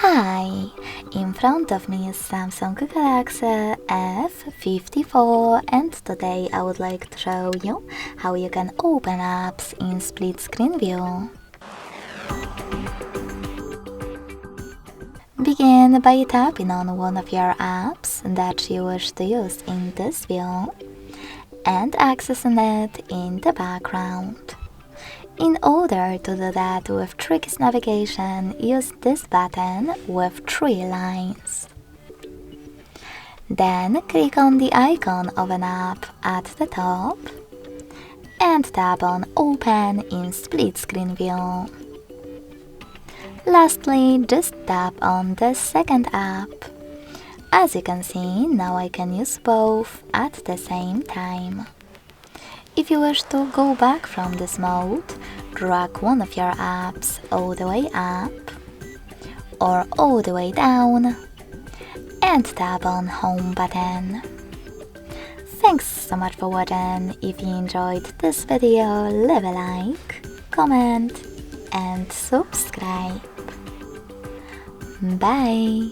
Hi, in front of me is Samsung Galaxy F54 and today I would like to show you how you can open apps in split screen view. Begin by tapping on one of your apps that you wish to use in this view and accessing it in the background. In order to do that with tricky navigation, use this button with 3 lines. Then click on the icon of an app at the top and tap on Open in split screen view. Lastly, just tap on the second app. As you can see, now I can use both at the same time. If you wish to go back from this mode, drag one of your apps all the way up or all the way down and tap on Home button. Thanks so much for watching. If you enjoyed this video, leave a like, comment and subscribe. Bye!